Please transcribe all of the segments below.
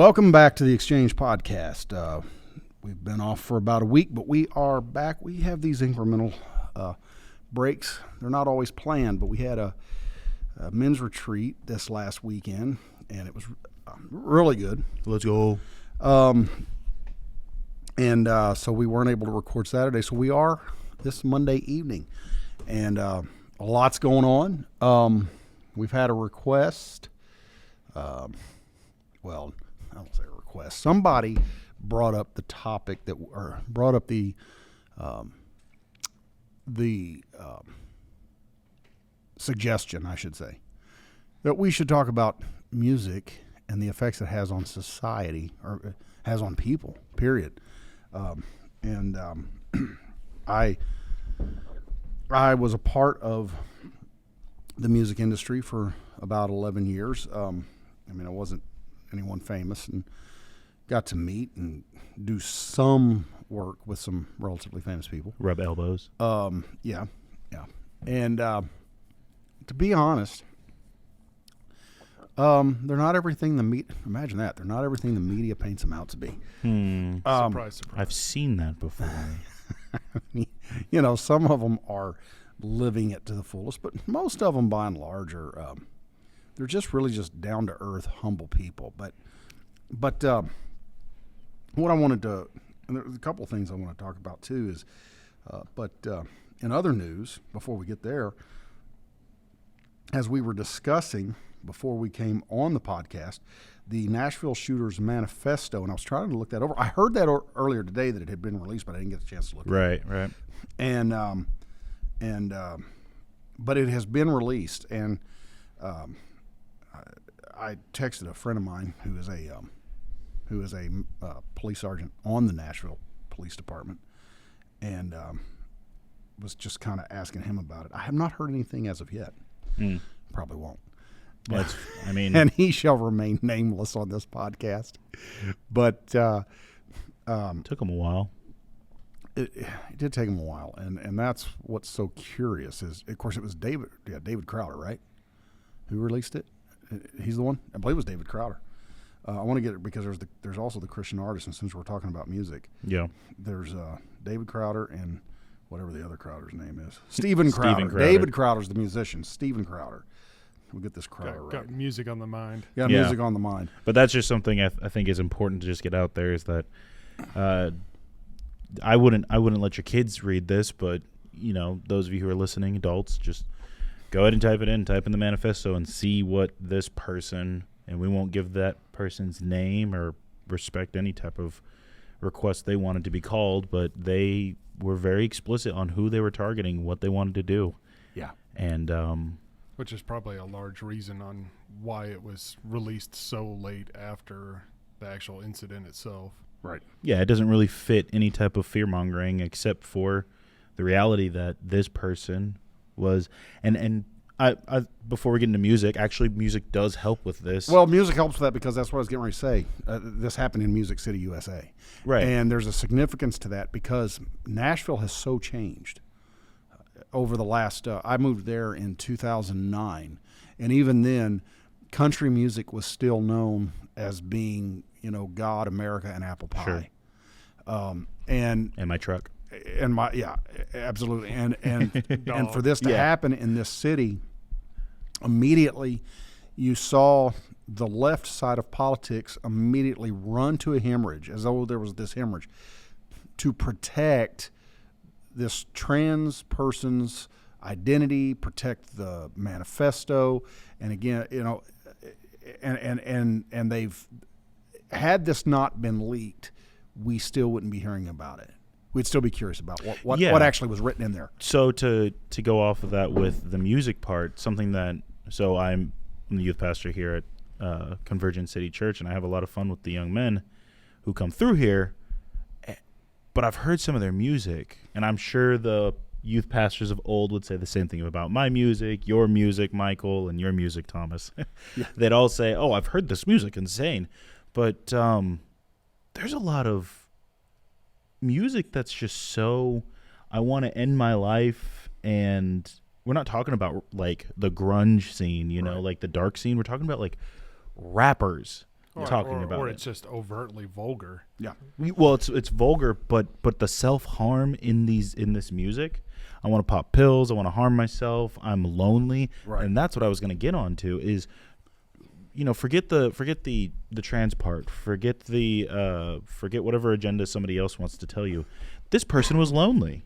Welcome back to the Exchange Podcast. We've been off for about a week, but we are back. We have these incremental breaks. They're not always planned, but we had a men's retreat this last weekend, and it was really good. Let's go. So we weren't able to record Saturday, so we are this Monday evening, and a lot's going on. We've had a request. Well, I don't say a request. Somebody brought up the topic brought up the suggestion, I should say, that we should talk about music and the effects it has on society or has on people, period. I was a part of the music industry for about 11 years. I wasn't anyone famous, and got to meet and do some work with some relatively famous people. Rub elbows. Yeah. And to be honest, they're not everything imagine that. They're not everything the media paints them out to be. Surprise. I've seen that before. Some of them are living it to the fullest, but most of them, by and large, are they're just really just down to earth, humble people. But what I wanted to, and there's a couple of things I want to talk about too, is, in other news, before we get there, as we were discussing before we came on the podcast, the Nashville Shooters Manifesto, and I was trying to look that over. I heard that earlier today that it had been released, but I didn't get a chance to look at it. Right. But it has been released, and I texted a friend of mine who is a police sergeant on the Nashville Police Department, and was just kind of asking him about it. I have not heard anything as of yet. Probably won't. But, and he shall remain nameless on this podcast. But took him a while. It did take him a while, and that's what's so curious is, of course, it was David Crowder, right? Who released it? He's the one? I believe it was David Crowder. I want to get it because there's also the Christian artist, and since we're talking about music, yeah, there's David Crowder and whatever the other Crowder's name is, Steven Crowder. Crowder. David Crowder's the musician. Steven Crowder. We'll get this Crowder right. Got music on the mind. Got music on the mind. But that's just something I think is important to just get out there, is that I wouldn't let your kids read this, but those of you who are listening, adults, just go ahead and type in the manifesto and see what this person, and we won't give that person's name or respect any type of request they wanted to be called, but they were very explicit on who they were targeting, what they wanted to do. Yeah. And which is probably a large reason on why it was released so late after the actual incident itself. Right. Yeah, it doesn't really fit any type of fear-mongering except for the reality that this person was, and I before we get into music, actually music does help with this. Well, music helps with that because that's what I was getting ready to say. This happened in Music City, USA. Right. And there's a significance to that because Nashville has so changed over the last, I moved there in 2009. And even then, country music was still known as being, God, America, and apple pie. Sure. And my truck. And absolutely. And for this to happen in this city, immediately you saw the left side of politics immediately run to a hemorrhage, as though there was this hemorrhage, to protect this trans person's identity, protect the manifesto. And again, and they've, had this not been leaked, we still wouldn't be hearing about it. We'd still be curious about what actually was written in there. So to go off of that with the music part, I'm the youth pastor here at Convergent City Church, and I have a lot of fun with the young men who come through here. But I've heard some of their music, and I'm sure the youth pastors of old would say the same thing about my music, your music, Michael, and your music, Thomas. Yeah. They'd all say, "Oh, I've heard this music, insane." But there's a lot of music that's just so, I want to end my life, and we're not talking about like the grunge scene, like the dark scene. We're talking about like rappers talking about or it. it's just overtly vulgar. Yeah. Well, it's vulgar, but the self-harm in this music, I want to pop pills, I want to harm myself, I'm lonely, Right. and that's what I was going to get onto is, forget the trans part, forget whatever agenda somebody else wants to tell you. This person was lonely.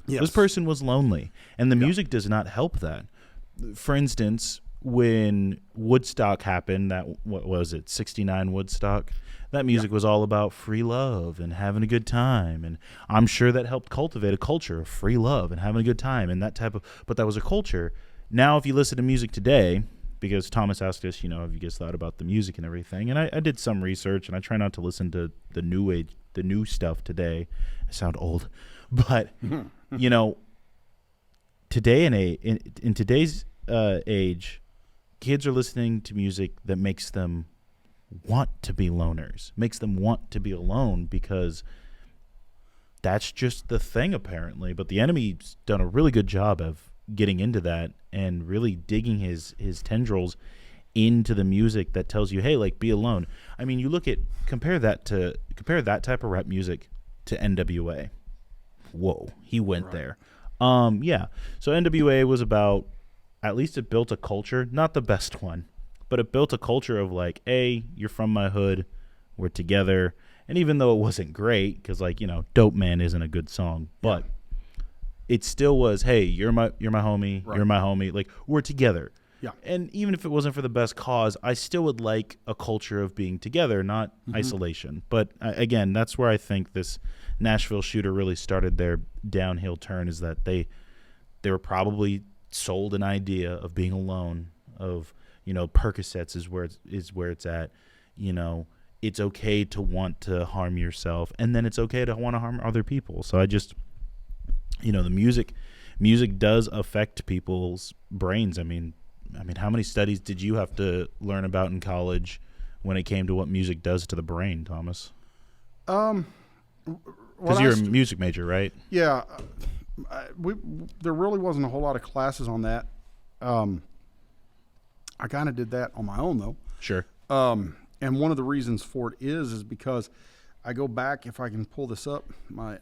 Yes. This person was lonely, and the music does not help that. For instance, when Woodstock happened, what was it, 69 Woodstock? That music was all about free love and having a good time, and I'm sure that helped cultivate a culture of free love and having a good time and but that was a culture. Now, if you listen to music today, because Thomas asked us, have you guys thought about the music and everything, and I did some research, and I try not to listen to the new stuff today. I sound old, but today in today's age, kids are listening to music that makes them want to be loners, makes them want to be alone, because that's just the thing apparently. But the enemy's done a really good job of getting into that and really digging his tendrils into the music that tells you, hey, like, be alone. I mean, you compare that type of rap music to NWA. Whoa, he went there. Yeah. So NWA was about, at least it built a culture, not the best one, but it built a culture of like, hey, you're from my hood, we're together. And even though it wasn't great, because Dope Man isn't a good song, but it still was, hey, you're my homie, you're my homie, like, we're together. Yeah. And even if it wasn't for the best cause, I still would like a culture of being together, not isolation. But again, that's where I think this Nashville shooter really started their downhill turn, is that they were probably sold an idea of being alone, of Percocets is where it's at. It's okay to want to harm yourself, and then it's okay to want to harm other people. So I just, the music does affect people's brains. I mean, how many studies did you have to learn about in college when it came to what music does to the brain, Thomas? Because you're a music major, right? Yeah. There really wasn't a whole lot of classes on that. I kind of did that on my own, though. Sure. And one of the reasons for it is because I go back, if I can pull this up, my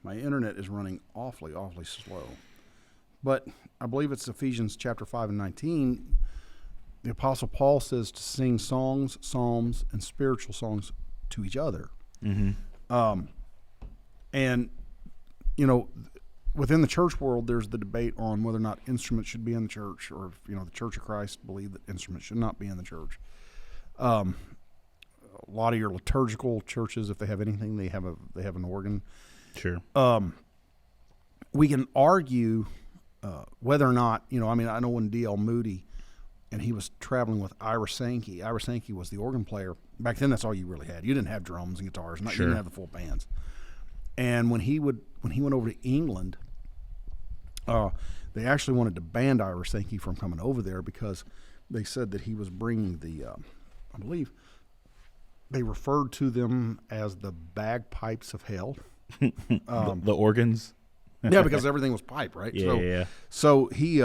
internet is running awfully slow. But I believe it's Ephesians chapter 5 and 19. The Apostle Paul says to sing songs, psalms, and spiritual songs to each other. Mm-hmm. And, within the church world, there's the debate on whether or not instruments should be in the church, or if, the Church of Christ believe that instruments should not be in the church. A lot of your liturgical churches, if they have anything, they have an organ. Sure. We can argue whether or not, I know when D.L. Moody, and he was traveling with Ira Sankey was the organ player. Back then, that's all you really had. You didn't have drums and guitars. You didn't have the full bands. And when he went over to England, they actually wanted to ban Ira Sankey from coming over there, because they said that he was bringing I believe they referred to them as the bagpipes of hell. The organs. Yeah, because everything was pipe, right? Yeah. So he,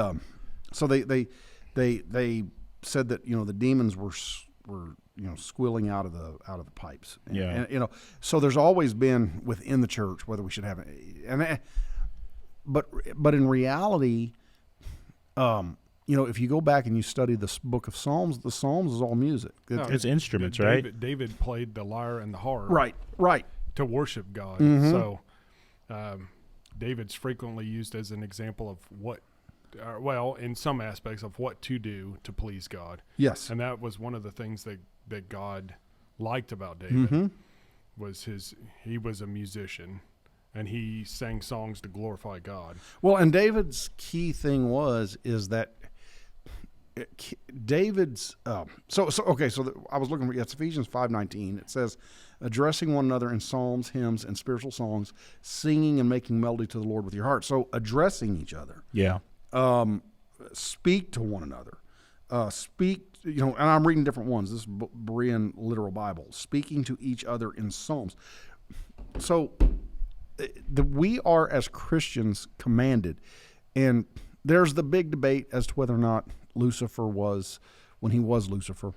so they said that the demons were squilling out of the pipes. And so there's always been within the church whether we should have it, but in reality, if you go back and you study this book of Psalms, the Psalms is all music. It's instruments, right? David played the lyre and the harp. Right. To worship God. Mm-hmm. So David's frequently used as an example of what, in some aspects of what to do to please God. Yes. And that was one of the things that God liked about David, was he was a musician, and he sang songs to glorify God. Well, and David's key thing is that David's I was looking for it's Ephesians 5:19. It says, addressing one another in psalms, hymns, and spiritual songs, singing and making melody to the Lord with your heart. So addressing each other. Yeah. Speak to one another. And I'm reading different ones. This is Berean Literal Bible. Speaking to each other in psalms. So we are, as Christians, commanded, and there's the big debate as to whether or not Lucifer was, when he was Lucifer,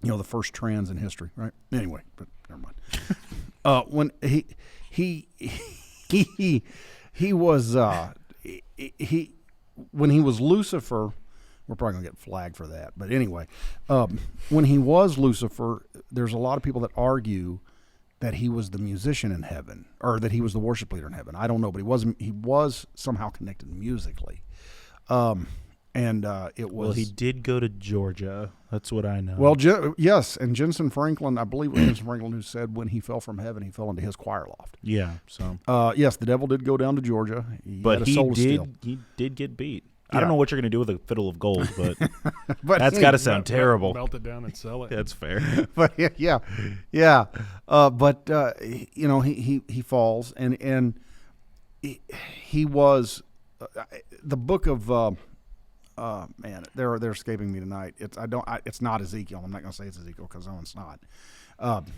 the first trans in history, right? Anyway, but never mind. When he was when he was Lucifer, we're probably gonna get flagged for that. But anyway, when he was Lucifer, there's a lot of people that argue that he was the musician in heaven, or that he was the worship leader in heaven. I don't know, but he wasn't. He was somehow connected musically. It was. Well, he did go to Georgia. That's what I know. Well, yes, and Jensen Franklin, I believe it was Jensen Franklin who said when he fell from heaven, he fell into his choir loft. Yeah. So. Yes, the devil did go down to Georgia, but he did get beat. I don't know what you're going to do with a fiddle of gold, but, but that's got to sound terrible. Melt it down and sell it. That's fair. But yeah. He falls, and he was the book of man. They're escaping me tonight. It's not Ezekiel. I'm not going to say it's Ezekiel because no, it's not.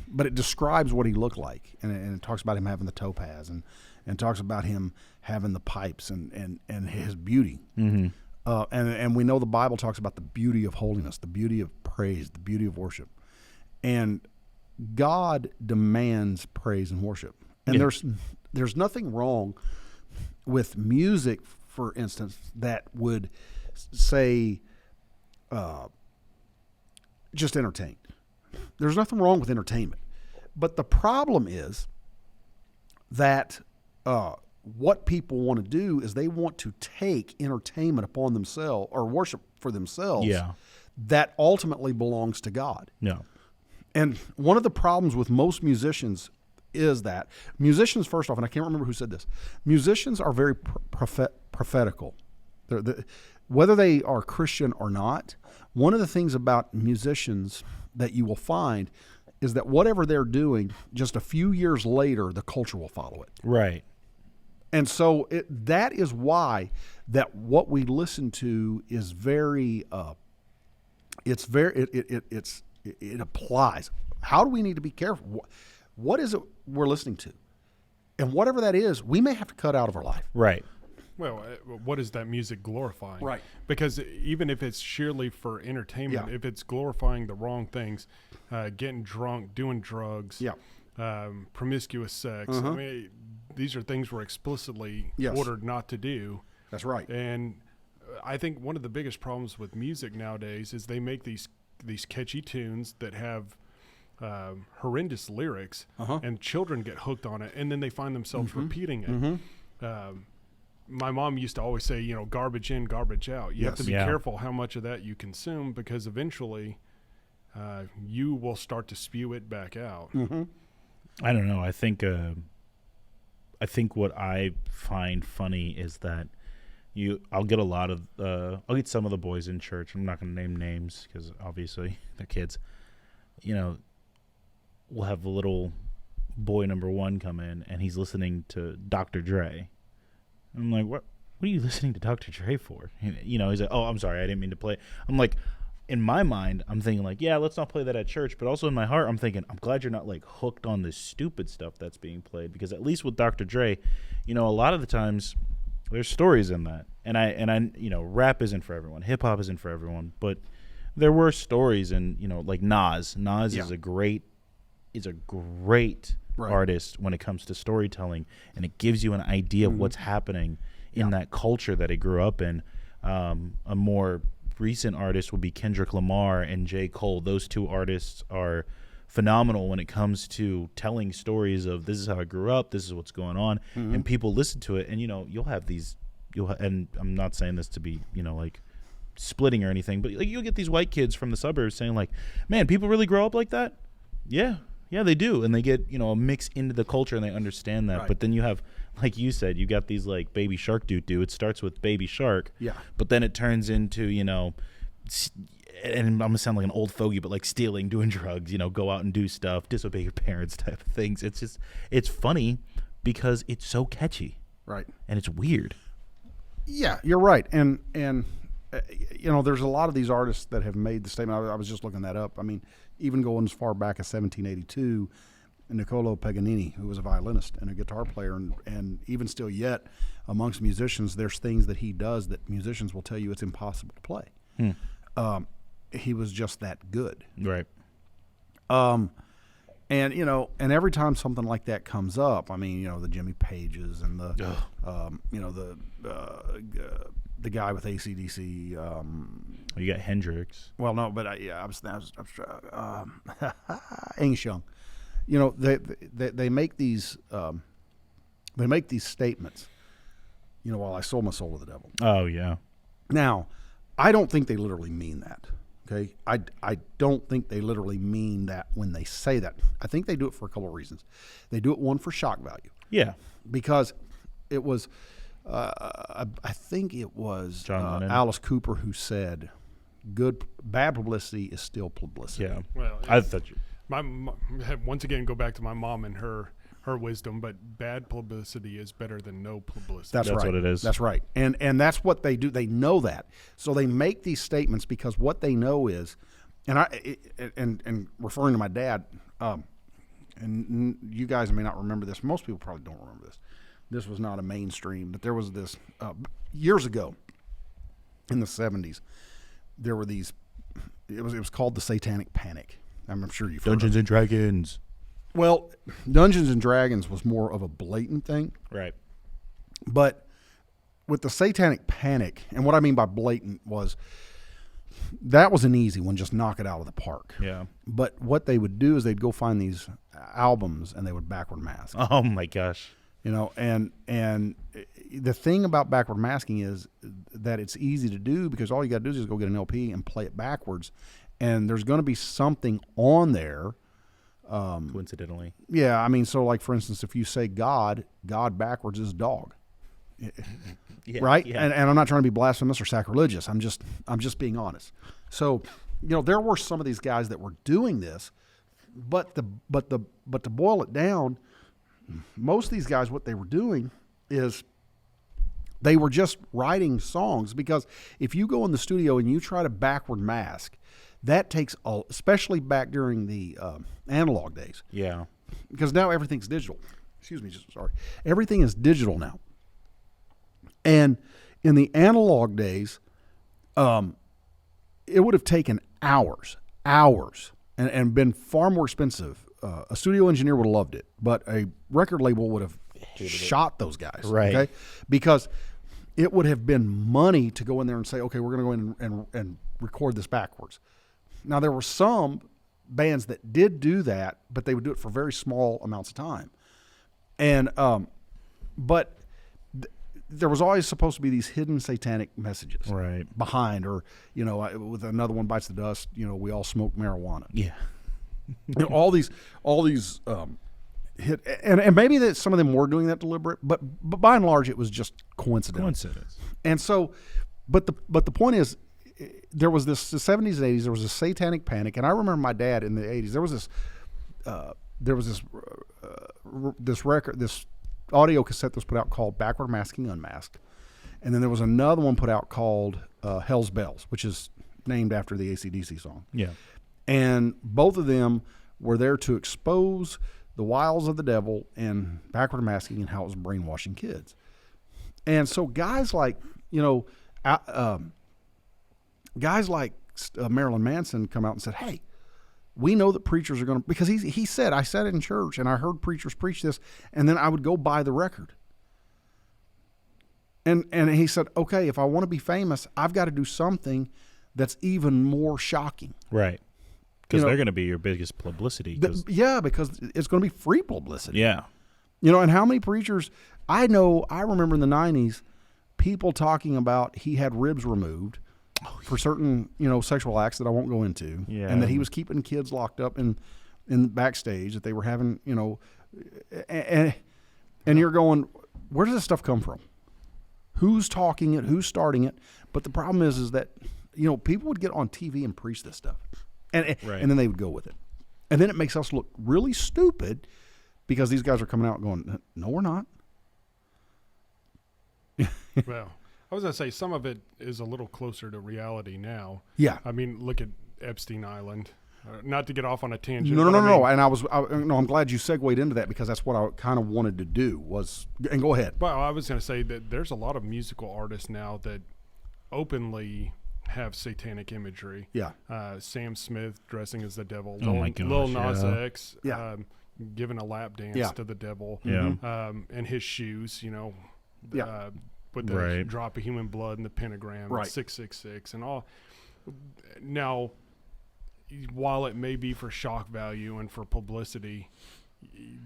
But it describes what he looked like, and it talks about him having the topaz, and talks about him having the pipes and his beauty. Mm-hmm. And we know the Bible talks about the beauty of holiness, the beauty of praise, the beauty of worship. And God demands praise and worship. And there's nothing wrong with music, for instance, that would say just entertain. There's nothing wrong with entertainment. But the problem is that what people want to do is they want to take entertainment upon themselves, or worship for themselves, that ultimately belongs to God. Yeah. And one of the problems with most musicians is that musicians, first off, and I can't remember who said this, musicians are very prophetical. Whether they are Christian or not, one of the things about musicians that you will find is that whatever they're doing, just a few years later, the culture will follow it. Right. And so that is why that what we listen to is very, it applies. How do we need to be careful? What is it we're listening to? And whatever that is, we may have to cut out of our life. Right. Well, what is that music glorifying? Right. Because even if it's sheerly for entertainment, if it's glorifying the wrong things, getting drunk, doing drugs, promiscuous sex, I mean, these are things we're explicitly ordered not to do. That's right. And I think one of the biggest problems with music nowadays is they make these catchy tunes that have horrendous lyrics, and children get hooked on it, and then they find themselves repeating it. My mom used to always say, garbage in, garbage out. You have to be careful how much of that you consume, because eventually you will start to spew it back out. I don't know. I think what I find funny is that I'll get a lot of I'll get some of the boys in church. I'm not going to name names because obviously they're kids. We'll have a little boy number 1 come in, and he's listening to Dr. Dre. I'm like, what are you listening to Dr. Dre for? He's like, oh, I'm sorry, I didn't mean to play. I'm like, in my mind, I'm thinking like, yeah, let's not play that at church. But also in my heart, I'm thinking, I'm glad you're not like hooked on this stupid stuff that's being played, because at least with Dr. Dre, a lot of the times there's stories in that. And I rap isn't for everyone. Hip hop isn't for everyone, but there were stories, and like Nas. Nas is a great artist when it comes to storytelling, and it gives you an idea of what's happening in that culture that he grew up in. A more recent artist would be Kendrick Lamar and J. Cole. Those two artists are phenomenal when it comes to telling stories of, this is how I grew up, this is what's going on, and people listen to it. And you'll have these, and I'm not saying this to be like splitting or anything, but like you'll get these white kids from the suburbs saying like, man, people really grow up like that. Yeah, they do, and they get a mix into the culture, and they understand that. Right. But then you have, like you said, you got these like Baby Shark doo-doo. It starts with Baby Shark, but then it turns into and I'm gonna sound like an old fogey, but like stealing, doing drugs, go out and do stuff, disobey your parents type of things. It's funny because it's so catchy, right? And it's weird. Yeah, you're right, and there's a lot of these artists that have made the statement. I was just looking that up. I mean, even going as far back as 1782, Niccolo Paganini, who was a violinist and a guitar player, and even still yet amongst musicians, there's things that he does that musicians will tell you it's impossible to play. He was just that good. Right. And and every time something like that comes up, I mean, the Jimmy Pages and the the guy with AC/DC. You got Hendrix. Well, no, but I was Angus Young. They make these statements. While I sold my soul to the devil. Oh yeah. Now, I don't think they literally mean that. Okay, I don't think they literally mean that when they say that. I think they do it for a couple of reasons. They do it, one, for shock value. Yeah. Because it was, I think it was Alice Cooper who said, bad publicity is still publicity. Yeah. Well, I thought once again, go back to my mom and her wisdom, but bad publicity is better than no publicity. That's right. What it is. That's right. And that's what they do. They know that. So they make these statements because what they know is, and referring to my dad, and you guys may not remember this. Most people probably don't remember this. This was not a mainstream, but there was this, years ago in the 70s, there were these, it was called the Satanic Panic. I'm sure you've heard Dungeons and Dragons. Well, Dungeons and Dragons was more of a blatant thing. Right. But with the Satanic Panic, and what I mean by blatant was that was an easy one, just knock it out of the park. Yeah. But what they would do is they'd go find these albums and they would backward mask. Oh my gosh. And the thing about backward masking is that it's easy to do because all you got to do is just go get an LP and play it backwards. And there's going to be something on there. Coincidentally. Yeah, I mean, so like for instance, if you say God backwards is dog, Yeah, right? Yeah. And I'm not trying to be blasphemous or sacrilegious. I'm just being honest. So, there were some of these guys that were doing this, but to boil it down, most of these guys, what they were doing is they were just writing songs, because if you go in the studio and you try to backward mask, that takes, especially back during the analog days. Yeah. Because now everything's digital. Excuse me, sorry. Everything is digital now. And in the analog days, it would have taken hours, and been far more expensive. A studio engineer would have loved it, but a record label would have shot those guys. Right. Okay? Because it would have been money to go in there and say, okay, we're going to go in and record this backwards. Now, there were some bands that did do that, but they would do it for very small amounts of time. And but there was always supposed to be these hidden satanic messages behind, or, with Another One Bites the Dust, we all smoke marijuana. Yeah. all these hit, and maybe that some of them were doing that deliberate, but by and large, it was just coincidence. And so, but the point is, there was the 70s and 80s. There was a satanic panic, and I remember my dad in the 80s. There was this record, this audio cassette that was put out called "Backward Masking Unmasked," and then there was another one put out called "Hell's Bells," which is named after the AC/DC song. Yeah, and both of them were there to expose the wiles of the devil and backward masking and how it was brainwashing kids. And so guys like Marilyn Manson come out and said, hey, we know that preachers are going to, because he said, I sat in church and I heard preachers preach this, and then I would go buy the record. And he said, okay, if I want to be famous, I've got to do something that's even more shocking. Right. Because they're going to be your biggest publicity. Because it's going to be free publicity. Yeah. And how many preachers, I remember in the 90s, people talking about he had ribs removed for certain, sexual acts that I won't go into. Yeah. And that he was keeping kids locked up in backstage, that they were having, and you're going, where does this stuff come from? Who's talking it? Who's starting it? But the problem is that, people would get on TV and preach this stuff. And then they would go with it. And then it makes us look really stupid because these guys are coming out going, no, we're not. Well, I was going to say some of it is a little closer to reality now. Yeah. I mean, look at Epstein Island. Not to get off on a tangent. No. And I'm glad you segued into that, because that's what I kind of wanted to do and go ahead. Well, I was going to say that there's a lot of musical artists now that openly have satanic imagery. Yeah. Sam Smith dressing as the devil. Oh my gosh, Lil Nas yeah. X giving a lap dance Yeah. to the devil. Yeah. And his shoes, Yeah. with the Right. drop of human blood and the pentagram, Right. and 666 and all. Now, while it may be for shock value and for publicity,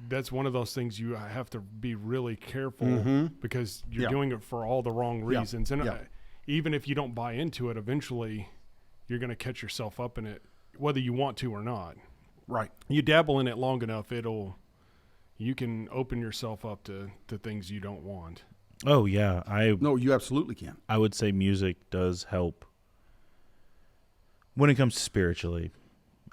that's one of those things you have to be really careful because you're Yeah. doing it for all the wrong Yeah. reasons. And Yeah. even if you don't buy into it, eventually you're going to catch yourself up in it, whether you want to or not. Right. You dabble in it long enough, you can open yourself up to things you don't want. Oh yeah, No, you absolutely can. I would say music does help when it comes to spiritually.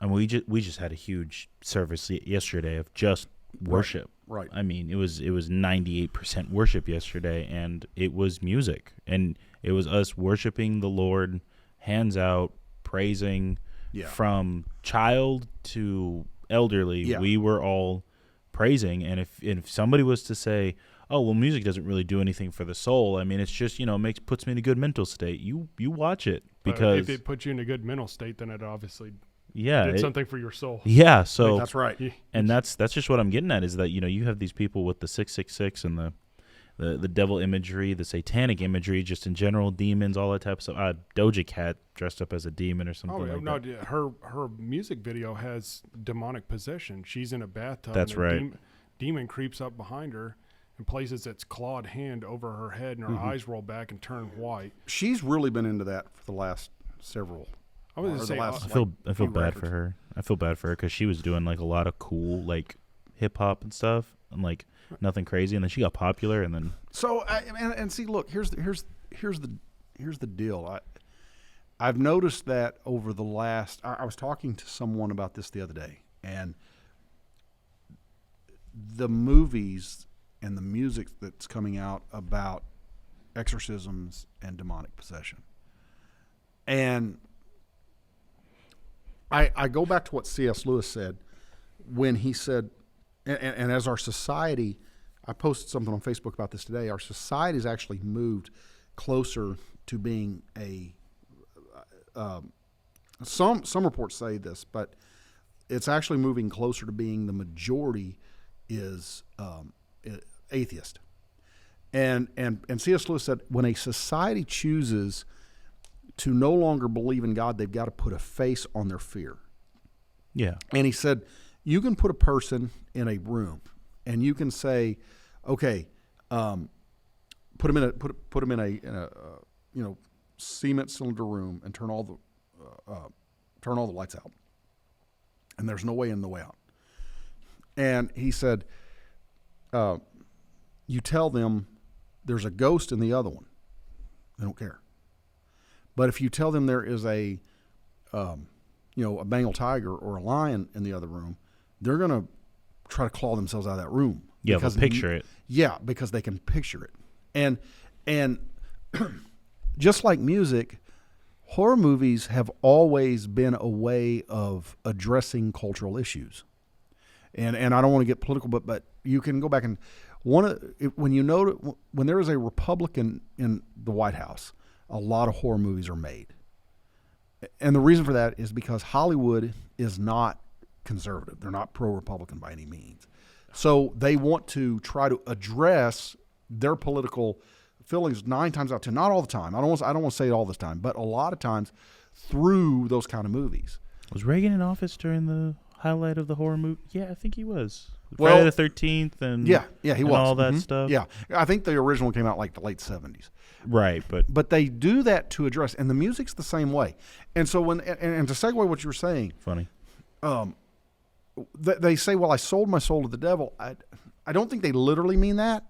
I mean, we just had a huge service yesterday of just worship. Right. I mean, it was 98% worship yesterday, and it was music, and it was us worshiping the Lord, hands out, praising, Yeah. from child to elderly. Yeah. We were all praising, and if somebody was to say, "Oh, well, music doesn't really do anything for the soul," I mean, it's just puts me in a good mental state. You watch it because if it puts you in a good mental state, then it obviously yeah, did something for your soul. yeah. So That's right. and that's just what I'm getting at is that you have these people with the 666 and the devil imagery, the satanic imagery, just in general, demons, all that type of stuff. Doja Cat dressed up as a demon or something like no, that. her music video has demonic possession. She's in a bathtub. That's and a right. Demon creeps up behind her and places its clawed hand over her head, and her eyes roll back and turn white. She's really been into that for the last several. I was or gonna the say, last, I feel few bad records. for her. I feel bad for her because she was doing like a lot of cool like hip hop and stuff and like nothing crazy, and then she got popular, and then So and see, look, here's the deal. I've noticed that over the last. I was talking to someone about this the other day, and the movies and the music that's coming out about exorcisms and demonic possession, and I go back to what C.S. Lewis said when he said, and as our society. I posted something on Facebook about this today. Our society has actually moved closer to being some reports say this, but it's actually moving closer to being the majority is atheist. And C.S. Lewis said when a society chooses to no longer believe in God, they've got to put a face on their fear. yeah, And he said you can put a person in a room and you can say, okay, put them in a cement cylinder room and turn all the lights out, and there's no way in, no way out. And he said, you tell them there's a ghost in the other one, they don't care. But if you tell them there is a Bengal tiger or a lion in the other room, they're gonna try to claw themselves out of that room. yeah. They'll picture it. Yeah, because they can picture it. And just like music, horror movies have always been a way of addressing cultural issues. And I don't want to get political, but you can go back and when there is a Republican in the White House, a lot of horror movies are made. And the reason for that is because Hollywood is not conservative. They're not pro-Republican by any means. So they want to try to address their political feelings 9 times out of 10, not all the time. I don't want to say it all this time, but a lot of times through those kind of movies. Was Reagan in office during the highlight of the horror movie? Yeah, I think he was. Well, Friday the 13th and he and was all that Mhm. stuff. Yeah, I think the original came out like the late 70s. Right, but But they do that to address, and the music's the same way. And so and to segue what you were saying, funny. they say, well, I sold my soul to the devil. I don't think they literally mean that.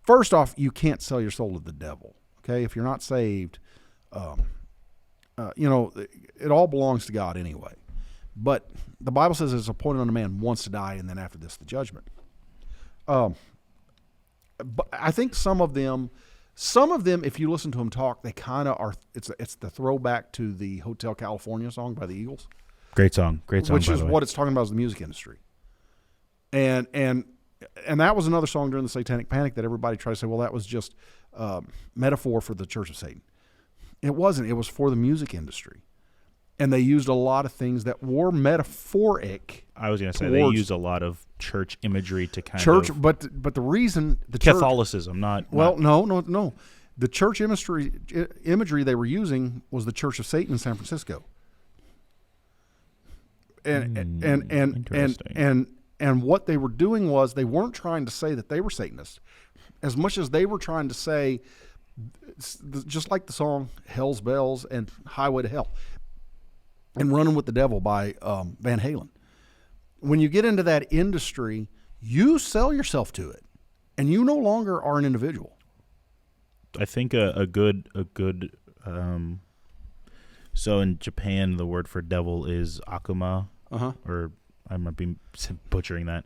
First off, you can't sell your soul to the devil. Okay, if you're not saved, it all belongs to God anyway. But the Bible says it's appointed unto man once to die, and then after this, the judgment. But I think some of them, if you listen to them talk, they kind of are. It's the throwback to the Hotel California song by the Eagles. Great song, Which by is the way. what it's talking about is the music industry. And that was another song during the Satanic Panic that everybody tried to say, well, that was just metaphor for the Church of Satan. It wasn't. It was for the music industry. And they used a lot of things that were metaphoric. I was going to say they use a lot of church imagery to kind of but the reason the Catholicism, not no. The church imagery they were using was the Church of Satan in San Francisco. And what they were doing was they weren't trying to say that they were Satanists, as much as they were trying to say, just like the song "Hell's Bells" and "Highway to Hell" and "Running with the Devil" by Van Halen. When you get into that industry, you sell yourself to it, and you no longer are an individual. I think a good so in Japan the word for devil is akuma, or I might be butchering that,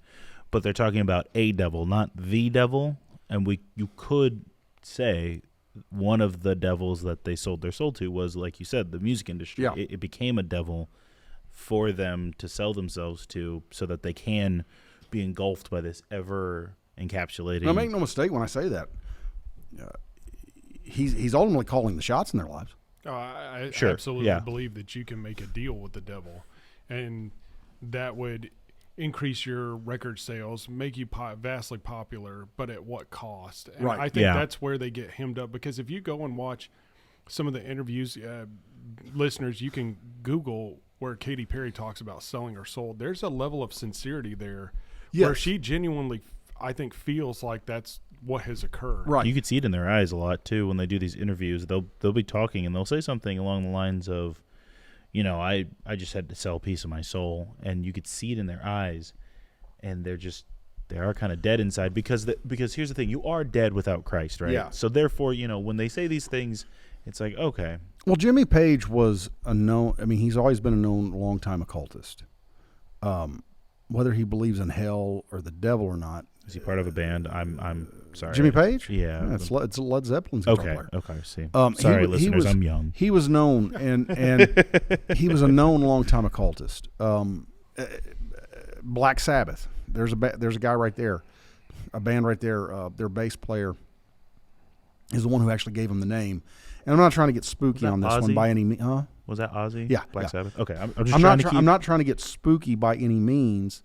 but they're talking about a devil, not the devil, and you could say one of the devils that they sold their soul to was, like you said, the music industry. Yeah. It became a devil for them to sell themselves to, so that they can be engulfed by this ever encapsulating. Now, make no mistake when I say that. He's ultimately calling the shots in their lives. I Sure, absolutely yeah. believe that you can make a deal with the devil, and that would increase your record sales, make you vastly popular, but at what cost? And Right. I think Yeah. that's where they get hemmed up, because if you go and watch some of the interviews, listeners, you can Google where Katy Perry talks about selling her soul. There's a level of sincerity there where Yes. she genuinely, I think, feels like that's what has occurred. Right. You could see it in their eyes a lot too when they do these interviews. They'll be talking and they'll say something along the lines of, I just had to sell a piece of my soul, and you could see it in their eyes, and they are kind of dead inside because here's the thing, you are dead without Christ, right? Yeah. So therefore, when they say these things, it's like, okay, Well, Jimmy Page was he's always been a known long-time occultist. Whether he believes in hell or the devil or not. is he part of a band? I'm sorry. Jimmy Page? Yeah. It's Led Zeppelin's guitar player. Okay. See. Sorry, listeners, I'm young. He was known, and he was a known long-time occultist. Black Sabbath. There's a guy right there, a band right there. Their bass player is the one who actually gave him the name. And I'm not trying to get spooky on this Ozzy? one by any means. Huh? Was that Ozzy? Yeah, Black yeah. Sabbath. Okay. I'm not trying to get spooky by any means.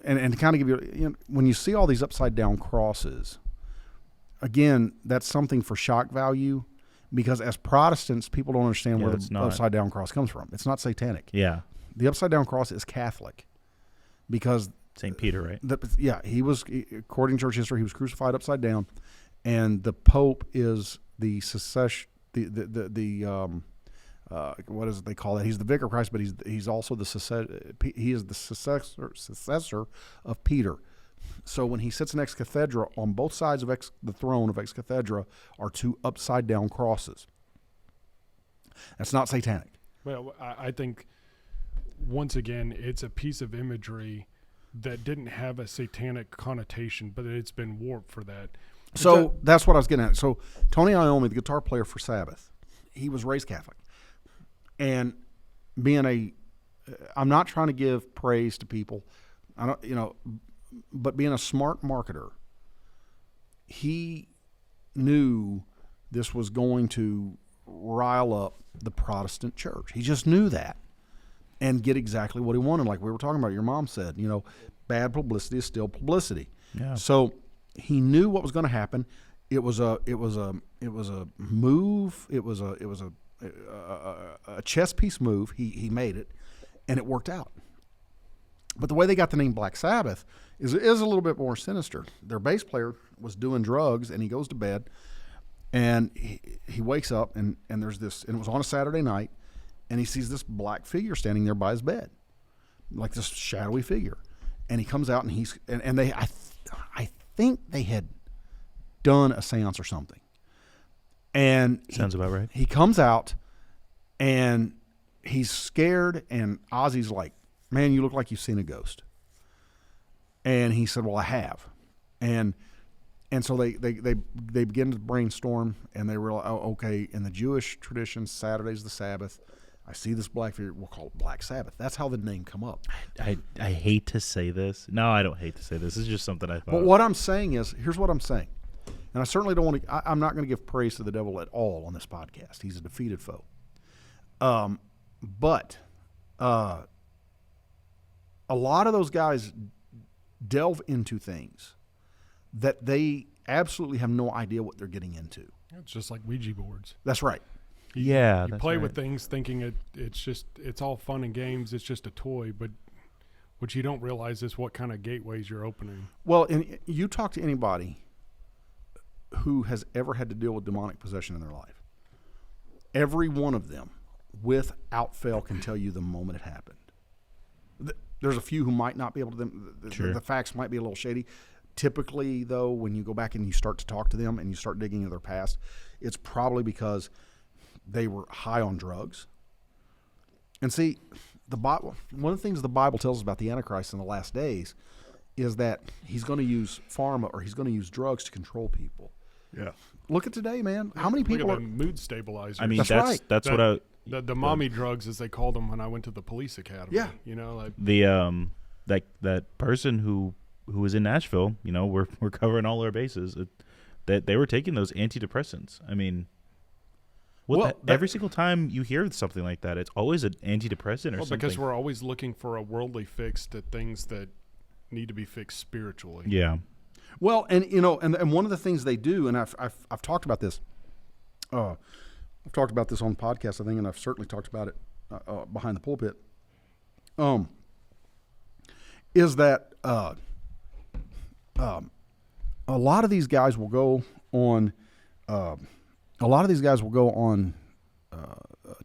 And to kind of give you, when you see all these upside down crosses, again, that's something for shock value, because as Protestants, people don't understand where the upside down cross comes from. It's not satanic. Yeah. The upside down cross is Catholic, because St. Peter, right? He was, according to church history, he was crucified upside down, and the Pope is the succession, what is it they call that? He's the vicar of Christ, but he's also the successor of Peter. So when he sits in ex cathedra, on both sides of the throne of ex cathedra are two upside down crosses. That's not satanic. Well, I think once again, it's a piece of imagery that didn't have a satanic connotation, but it's been warped for that. So that's what I was getting at. So Tony Iommi, the guitar player for Sabbath, he was raised Catholic. And I'm not trying to give praise to people, but being a smart marketer, he knew this was going to rile up the Protestant church. He just knew that, and get exactly what he wanted. Like we were talking about, your mom said, bad publicity is still publicity. Yeah. So he knew what was going to happen. It was a move. It was a chess piece move. He made it, and it worked out. But the way they got the name Black Sabbath is a little bit more sinister. Their bass player was doing drugs, and he goes to bed, and he wakes up, and there's this, and it was on a Saturday night, and he sees this black figure standing there by his bed, like this shadowy figure, and he comes out, and I think they had done a seance or something. And Sounds about right. He comes out, and he's scared, and Ozzy's like, "Man, you look like you've seen a ghost." And he said, "Well, I have." And so they begin to brainstorm, and they realize, oh, okay, in the Jewish tradition, Saturday's the Sabbath. I see this black figure. We'll call it Black Sabbath. That's how the name come up. I hate to say this. No, I don't hate to say this. It's just something I thought. But what I'm saying is, here's what I'm saying. And I certainly don't want to. I'm not going to give praise to the devil at all on this podcast. He's a defeated foe. But a lot of those guys delve into things that they absolutely have no idea what they're getting into. It's just like Ouija boards. That's right. Yeah, You play with things thinking it's all fun and games. It's just a toy, but what you don't realize is what kind of gateways you're opening. Well, and you talk to anybody who has ever had to deal with demonic possession in their life. Every one of them, without fail, can tell you the moment it happened. There's a few who might not be able to. Sure. The facts might be a little shady. Typically, though, when you go back and you start to talk to them and you start digging into their past, it's probably because they were high on drugs. And see, the Bible. One of the things the Bible tells us about the Antichrist in the last days is that he's going to use pharma or he's going to use drugs to control people. Yeah. Look at today, man. How many people Look are at the mood stabilizers? I mean, That's that's right. that's what I the mommy drugs, as they called them when I went to the police academy. Yeah. You know, like the that person who was in Nashville. You know, we're covering all our bases. That they were taking those antidepressants. I mean, every single time you hear something like that, it's always an antidepressant or something. Because we're always looking for a worldly fix to things that need to be fixed spiritually. Yeah. Well, and you know, and one of the things they do, and I've talked about this. I've talked about this on podcasts, I think, and I've certainly talked about it behind the pulpit. Is that a lot of these guys will go on. A lot of these guys will go on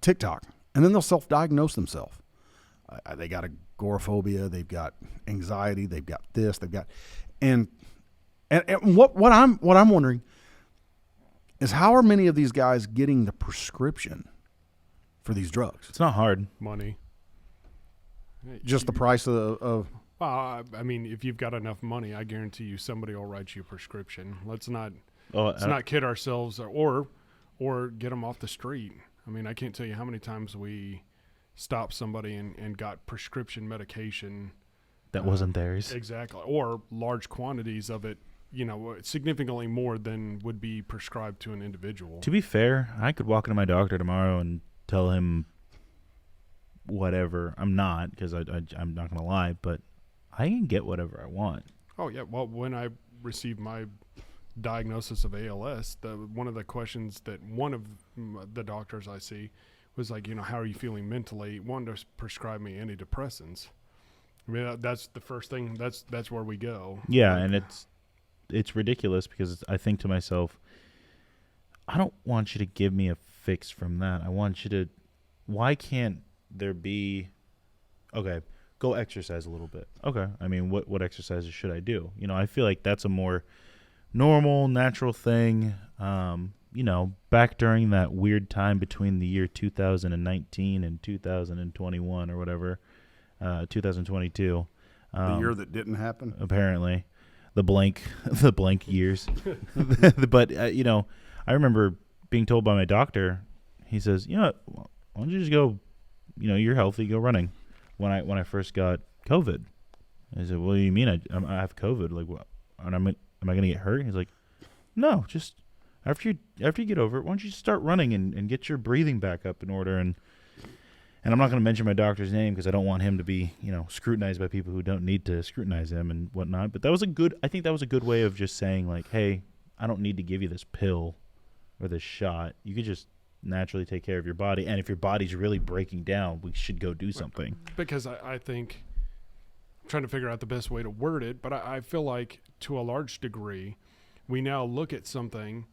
TikTok, and then they'll self-diagnose themselves. They got agoraphobia, they've got anxiety, they've got this, they've got, and what I'm wondering is how are many of these guys getting the prescription for these drugs? It's not hard. Money. Just the price of Well, I mean, if you've got enough money, I guarantee you somebody will write you a prescription. Let's not kid ourselves or get them off the street. I mean, I can't tell you how many times we stopped somebody and got prescription medication. That wasn't theirs. Exactly. Or large quantities of it, you know, significantly more than would be prescribed to an individual. To be fair, I could walk into my doctor tomorrow and tell him whatever. I'm not, because I'm not going to lie, but I can get whatever I want. Oh, yeah. Well, when I received my diagnosis of ALS, one of the questions that one of the doctors I see was like, you know, how are you feeling mentally? Wanted to prescribe me antidepressants. I mean, that's the first thing. That's where we go. Yeah, and it's ridiculous because I think to myself, I don't want you to give me a fix from that. I want you to. Why can't there be? Okay, go exercise a little bit. Okay, I mean, what exercises should I do? You know, I feel like that's a more normal, natural thing. You know, back during that weird time between the year 2019 and 2021 or whatever, 2022. the year that didn't happen. Apparently, the blank years. But you know, I remember being told by my doctor. He says, "You know, why don't you just go? You know, you're healthy. Go running." When I first got COVID, I said, "What do you mean? I have COVID? Like, what? Am I going to get hurt?" He's like, "No, just after you get over it, why don't you just start running and get your breathing back up in order?" And I'm not going to mention my doctor's name because I don't want him to be, you know, scrutinized by people who don't need to scrutinize him and whatnot. But I think that was a good way of just saying, like, hey, I don't need to give you this pill or this shot. You could just naturally take care of your body. And if your body's really breaking down, we should go do something. Because I think, I'm trying to figure out the best way to word it, but I feel like to a large degree, we now look at something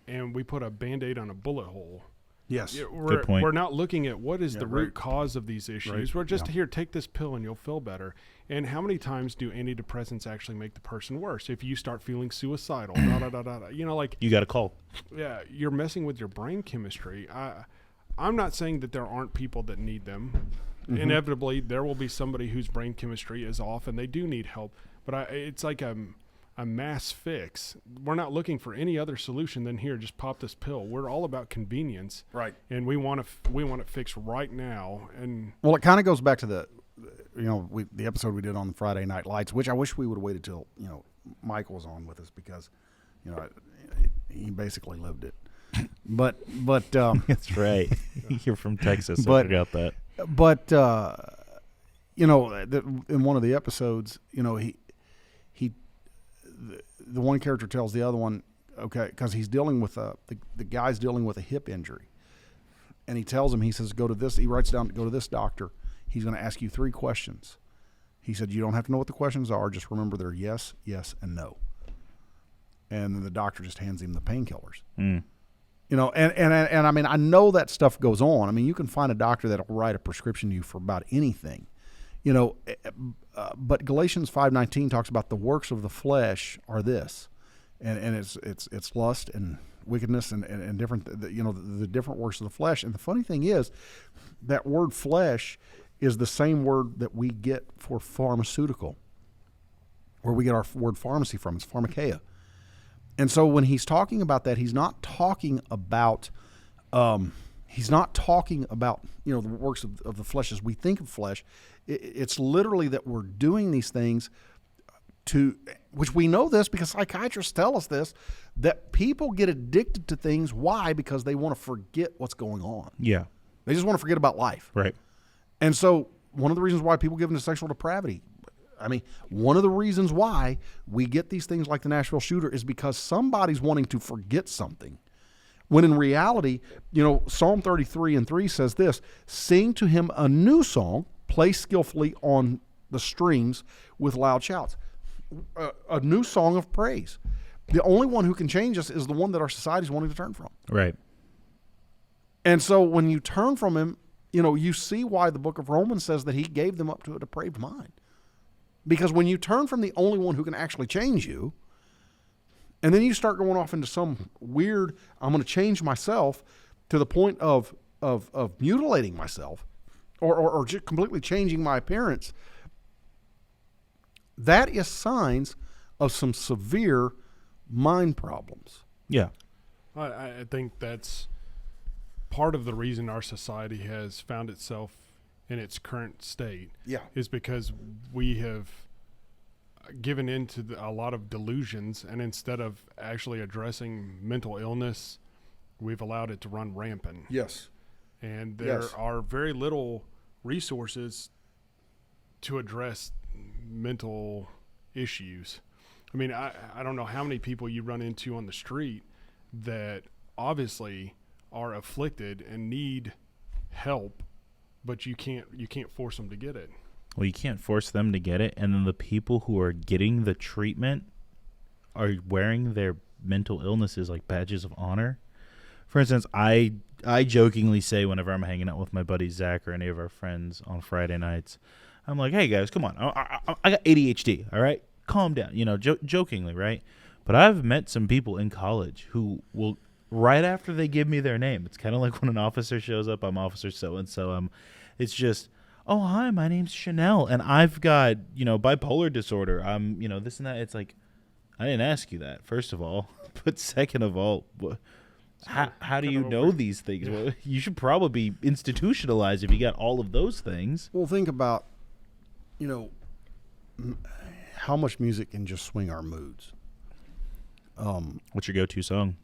and we put a Band-Aid on a bullet hole. Yes. Good point. We're not looking at what is the root right. cause of these issues. Right. We're just here, take this pill and you'll feel better. And how many times do antidepressants actually make the person worse? If you start feeling suicidal, you know, like, You got a call. yeah, you're messing with your brain chemistry. I'm not saying that there aren't people that need them. Mm-hmm. Inevitably, there will be somebody whose brain chemistry is off and they do need help. But it's like a mass fix. We're not looking for any other solution than here, just pop this pill. We're all about convenience. Right. And we want it fixed right now. And Well, it kind of goes back to the episode we did on the Friday Night Lights, which I wish we would have waited till, you know, Michael was on with us because You know, he basically lived it. But That's right. You're from Texas. But- I forgot that. But you know, in one of the episodes, you know, the one character tells the other one, okay, because he's dealing with the guy's dealing with a hip injury, and he tells him, he says, go to this. He writes down, go to this doctor. He's going to ask you 3 questions. He said, you don't have to know what the questions are. Just remember they're yes, yes, and no. And then the doctor just hands him the painkillers. Mm. You know, and I mean, I know that stuff goes on. I mean, you can find a doctor that'll write a prescription to you for about anything. You know, but Galatians 5:19 talks about the works of the flesh are this, and it's lust and wickedness and different, you know, the different works of the flesh. And the funny thing is, that word flesh is the same word that we get for pharmaceutical, where we get our word pharmacy from. It's pharmakeia. And so when he's talking about that, he's not talking about the works of the flesh as we think of flesh. It's literally that we're doing these things which we know this because psychiatrists tell us this, that people get addicted to things. Why? Because they want to forget what's going on. Yeah. They just want to forget about life. Right. And so one of the reasons why people give into sexual depravity, I mean, one of the reasons why we get these things like the Nashville shooter is because somebody's wanting to forget something. When in reality, you know, Psalm 33:3 says this, sing to him a new song, play skillfully on the strings with loud shouts. A new song of praise. The only one who can change us is the one that our society is wanting to turn from. Right. And so when you turn from him, you know, you see why the book of Romans says that he gave them up to a depraved mind. Because when you turn from the only one who can actually change you, and then you start going off into some weird, I'm going to change myself to the point of mutilating myself or just completely changing my appearance, that is signs of some severe mind problems. Yeah. I think that's part of the reason our society has found itself in its current state. Yeah. Is because we have given into a lot of delusions, and instead of actually addressing mental illness, we've allowed it to run rampant. Yes. And there are very little resources to address mental issues. I mean, I don't know how many people you run into on the street that obviously are afflicted and need help, but you can't force them to get it. Well, you can't force them to get it, and then the people who are getting the treatment are wearing their mental illnesses like badges of honor. For instance, I jokingly say whenever I'm hanging out with my buddy Zach or any of our friends on Friday nights, I'm like, hey guys, come on, I got ADHD, all right? Calm down, you know, jokingly, right? But I've met some people in college who will, right after they give me their name, it's kind of like when an officer shows up, I'm officer so-and-so, it's just, oh, hi, my name's Chanel, and I've got, you know, bipolar disorder. I'm, you know, this and that. It's like, I didn't ask you that, first of all. But second of all, how do you know these things? Yeah. Well, you should probably be institutionalized if you got all of those things. Well, think about, you know, how much music can just swing our moods. What's your go-to song?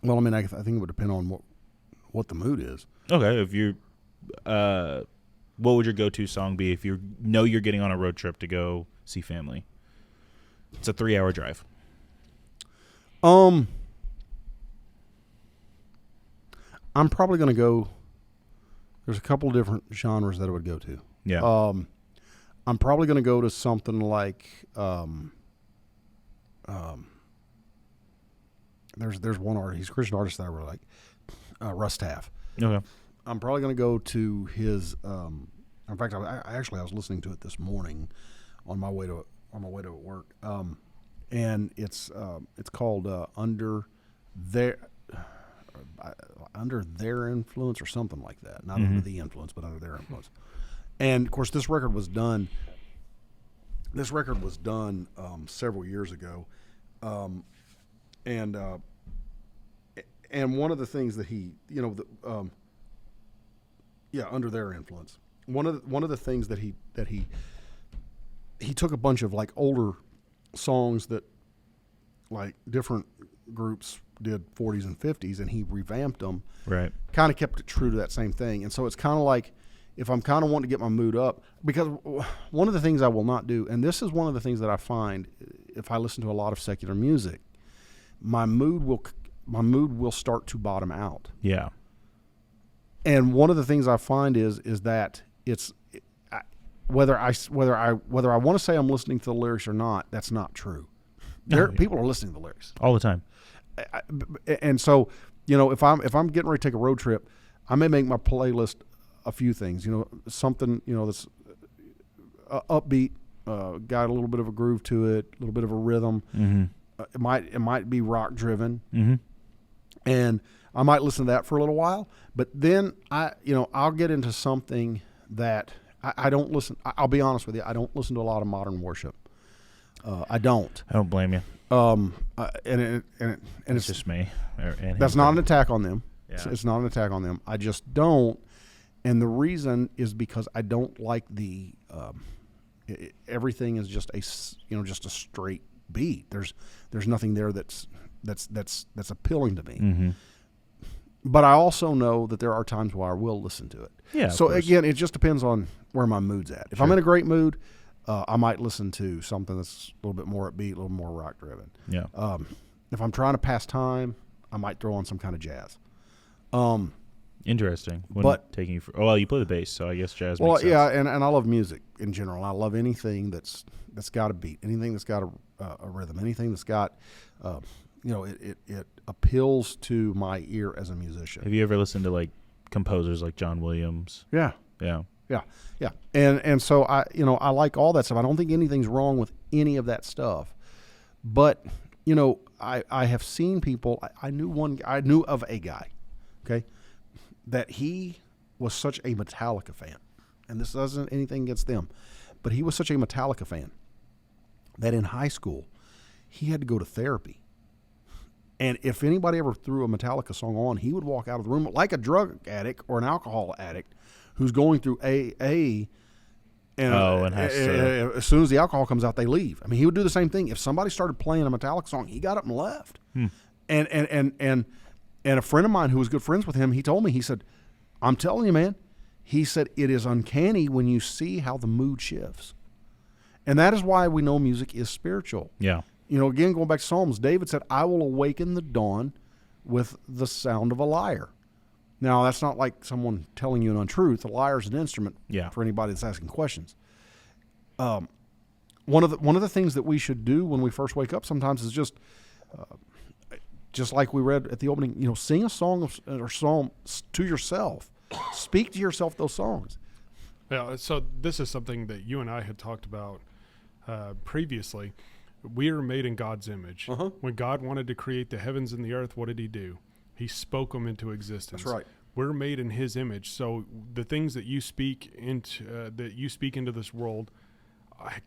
Well, I mean, I think it would depend on what the mood is. Okay, if you're... what would your go-to song be if you know you're getting on a road trip to go see family? It's a 3-hour drive. I'm probably going to go. There's a couple of different genres that I would go to. Yeah. I'm probably going to go to something like there's one artist. He's a Christian artist that I really like, Russ Taff. Okay. I'm probably going to go to his. In fact, I was listening to it this morning on my way to work, and it's called Under Their Influence or something like that. Not under the influence, but under their influence. And of course, this record was done several years ago, and one of the things that he, you know, under their influence. One of the things that he took a bunch of like older songs that like different groups did 40s and 50s, and he revamped them. Right. Kind of kept it true to that same thing. And so it's kind of like if I'm kind of wanting to get my mood up, because one of the things I will not do, and this is one of the things that I find if I listen to a lot of secular music, my mood will start to bottom out. Yeah. And one of the things I find is that it's whether I want to say I'm listening to the lyrics or not, that's not true. People are listening to the lyrics all the time. And so, if I'm getting ready to take a road trip, I may make my playlist a few things. Something that's upbeat, got a little bit of a groove to it, a little bit of a rhythm. Mm-hmm. It might be rock driven, mm-hmm. and I might listen to that for a little while. But then I'll get into something that I don't listen. I'll be honest with you, I don't listen to a lot of modern worship. I don't. I don't blame you. And It's just me. That's not an attack on them. Yeah. It's not an attack on them. I just don't. And the reason is because I don't like the everything is just a straight beat. There's nothing there that's appealing to me. Mm-hmm. But I also know that there are times where I will listen to it. Yeah. So again, it just depends on where my mood's at. If I'm in a great mood, I might listen to something that's a little bit more upbeat, a little more rock driven. Yeah. If I'm trying to pass time, I might throw on some kind of jazz. Interesting. Taking you you play the bass, so I guess jazz makes sense. Yeah, and I love music in general. I love anything that's got a beat, anything that's got a rhythm, anything that's got, it appeals to my ear as a musician. Have you ever listened to like composers like John Williams? Yeah. Yeah. Yeah. And so I like all that stuff. I don't think anything's wrong with any of that stuff. But, I have seen people, I knew of a guy, okay, that he was such a Metallica fan. And this isn't anything against them, but he was such a Metallica fan that in high school he had to go to therapy. And if anybody ever threw a Metallica song on, he would walk out of the room like a drug addict or an alcohol addict who's going through AA, and as soon as the alcohol comes out, they leave. I mean, he would do the same thing. If somebody started playing a Metallica song, he got up and left. And a friend of mine who was good friends with him, he told me, he said, I'm telling you, man, he said, it is uncanny when you see how the mood shifts. And that is why we know music is spiritual. Yeah. Again, going back to Psalms, David said, I will awaken the dawn with the sound of a lyre. Now, that's not like someone telling you an untruth. A lyre is an instrument for anybody that's asking questions. One of the things that we should do when we first wake up sometimes is just like we read at the opening, sing a song or psalm to yourself. Speak to yourself those songs. Yeah, so this is something that you and I had talked about previously. We are made in God's image. Uh-huh. When God wanted to create the heavens and the earth, what did he do? He spoke them into existence. That's right. We're made in his image. So the things that you speak into this world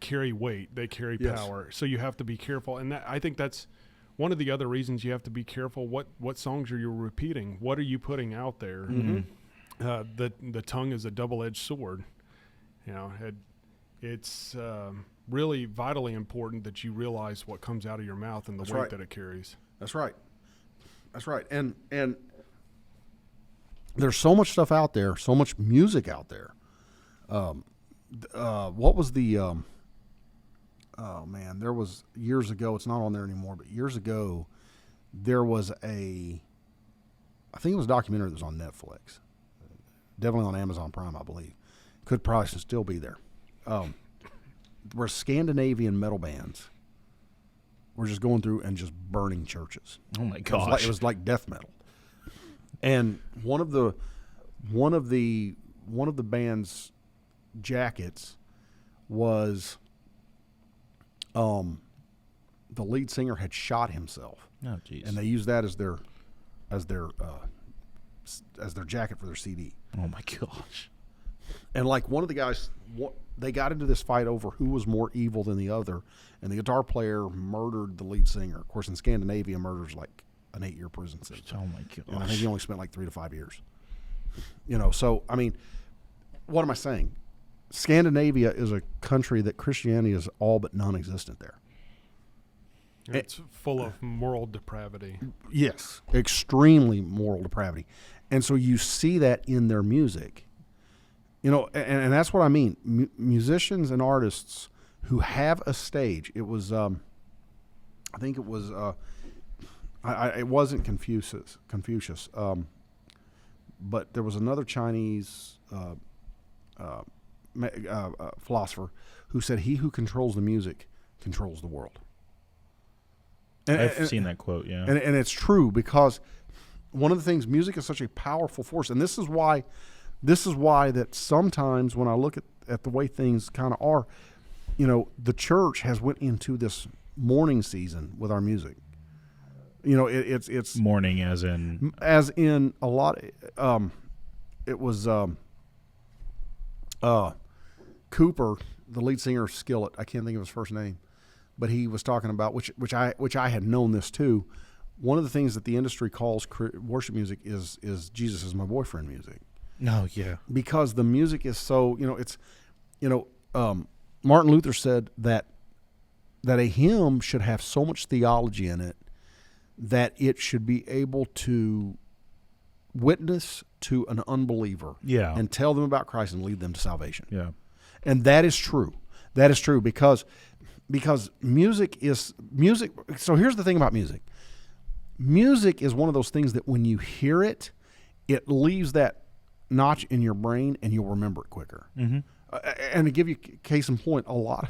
carry weight. They carry power. So you have to be careful. And I think that's one of the other reasons you have to be careful. What songs are you repeating? What are you putting out there? Mm-hmm. The tongue is a double-edged sword. It's really vitally important that you realize what comes out of your mouth and the weight that it carries. That's right. And there's so much stuff out there, so much music out there. What was the there was years ago, it's not on there anymore, but years ago there was I think it was a documentary that was on Netflix. Definitely on Amazon Prime, I believe. Could probably still be there. Where Scandinavian metal bands were just going through and just burning churches. Oh my gosh. It was like death metal. And one of the band's jackets was the lead singer had shot himself. Oh jeez. And they used that as their jacket for their CD. Oh my gosh. And like one of the guys, they got into this fight over who was more evil than the other, and the guitar player murdered the lead singer. Of course, in Scandinavia, murder's like an 8-year prison sentence. Oh my gosh. And I think he only spent like 3 to 5 years. So I mean, what am I saying? Scandinavia is a country that Christianity is all but non-existent there. It's full of moral depravity. Yes, extremely moral depravity. And so you see that in their music. You know, and that's what I mean. Musicians and artists who have a stage. It was, I think it was, it wasn't Confucius, but there was another Chinese philosopher who said, "He who controls the music controls the world." And, I've seen that quote, yeah. And it's true, because one of the things, music is such a powerful force, and this is why that sometimes when I look at the way things kind of are, you know, the church has went into this mourning season with our music. You know, it's mourning as in a lot. It was Cooper, the lead singer of Skillet. I can't think of his first name, but he was talking about which I had known this too. One of the things that the industry calls worship music is Jesus is my boyfriend music. No, yeah, because the music is so, you know, it's, you know, Martin Luther said that a hymn should have so much theology in it that it should be able to witness to an unbeliever, yeah, and tell them about Christ and lead them to salvation. Yeah, and that is true. That is true because music is music. So here's the thing about music. Music is one of those things that when you hear it, it leaves that notch in your brain and you'll remember it quicker. Mm-hmm. And to give you case in point, a lot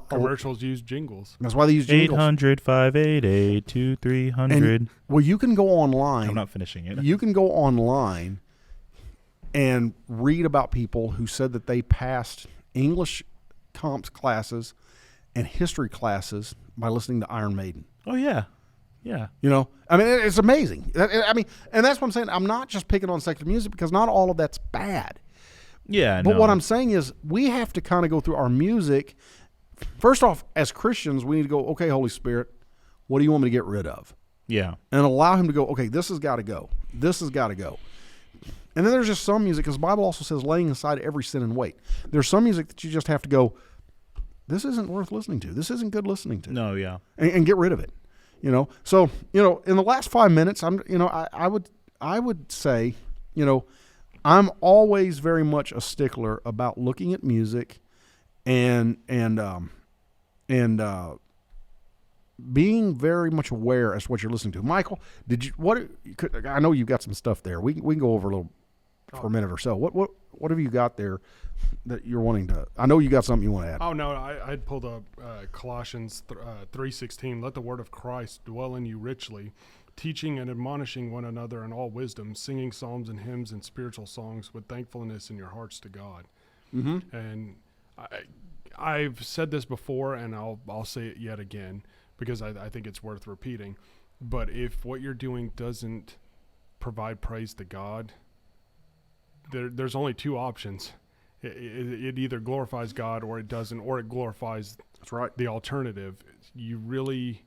commercials use jingles. That's why they use jingles. 800-588-2300. Well, you can go online. I'm not finishing it. You can go online and read about people who said that they passed English comps classes and history classes by listening to Iron Maiden. Oh, yeah. Yeah. You know, I mean, it's amazing. I mean, and that's what I'm saying. I'm not just picking on secular music because not all of that's bad. Yeah, but what I'm saying is we have to kind of go through our music. First off, as Christians, we need to go, okay, Holy Spirit, what do you want me to get rid of? Yeah. And allow him to go, okay, this has got to go. This has got to go. And then there's just some music, because the Bible also says laying aside every sin and weight. There's some music that you just have to go, this isn't worth listening to. This isn't good listening to. No, yeah. And get rid of it. You know, so, you know, in the last 5 minutes, I would say, you know, I'm always very much a stickler about looking at music and being very much aware as to what you're listening to. Michael, I know you've got some stuff there. We can go over a little for a minute or so. What have you got there that you're wanting to? I know you got something you want to add. Oh no, I'd pulled up Colossians 3:16. Let the word of Christ dwell in you richly, teaching and admonishing one another in all wisdom, singing psalms and hymns and spiritual songs with thankfulness in your hearts to God. Mm-hmm. And I've said this before, and I'll say it yet again because I think it's worth repeating. But if what you're doing doesn't provide praise to God, there's only two options. It either glorifies God or it doesn't, or it glorifies the alternative. You really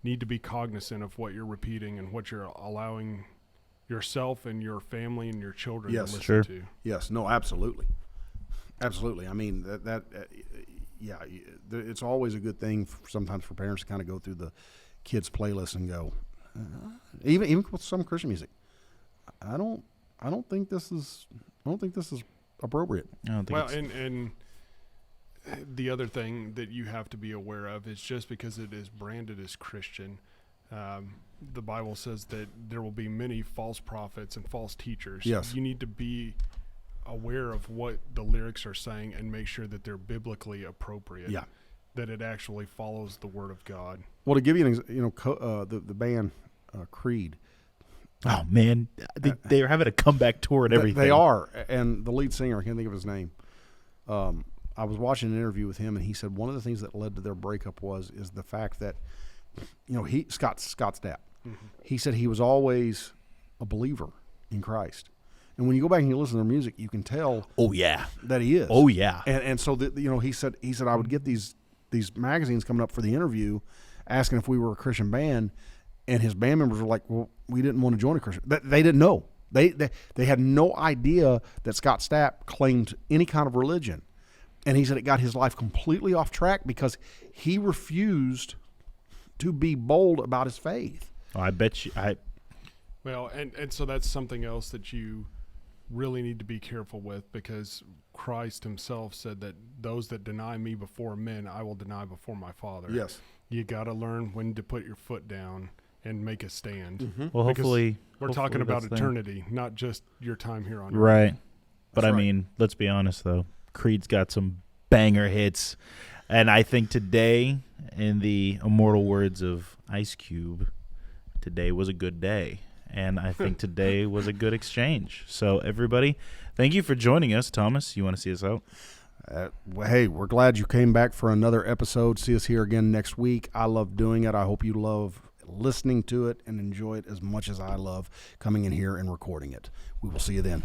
need to be cognizant of what you're repeating and what you're allowing yourself and your family and your children to listen to. Yes, no, absolutely. Absolutely. I mean, it's always a good thing sometimes for parents to kind of go through the kids' playlist and go, even with some Christian music, I don't think this is appropriate. I don't think and the other thing that you have to be aware of is just because it is branded as Christian, the Bible says that there will be many false prophets and false teachers. Yes. You need to be aware of what the lyrics are saying and make sure that they're biblically appropriate. Yeah. That it actually follows the Word of God. Well, to give you an example, the band Creed. Oh man, they're having a comeback tour and everything. They are, and the lead singer, I can't think of his name. I was watching an interview with him, and he said one of the things that led to their breakup is the fact that, Scott Stapp. Mm-hmm. He said he was always a believer in Christ, and when you go back and you listen to their music, you can tell. Oh yeah, that he is. Oh yeah, and so he said I would get these magazines coming up for the interview, asking if we were a Christian band. And his band members were like, well, we didn't want to join a Christian. They didn't know. They had no idea that Scott Stapp claimed any kind of religion. And he said it got his life completely off track because he refused to be bold about his faith. Oh, I bet you. Well, and so that's something else that you really need to be careful with, because Christ himself said that those that deny me before men, I will deny before my Father. Yes. You got to learn when to put your foot down and make a stand. Mm-hmm. Well, hopefully we're talking about that's the- eternity, not just your time here on earth. Right. But That's I right. mean, let's be honest though. Creed's got some banger hits, and I think today, in the immortal words of Ice Cube, today was a good day. And I think today was a good exchange. So, everybody, thank you for joining us. Thomas, you want to see us out? Well, hey, we're glad you came back for another episode. See us here again next week. I love doing it. I hope you love listening to it and enjoy it as much as I love coming in here and recording it. We will see you then.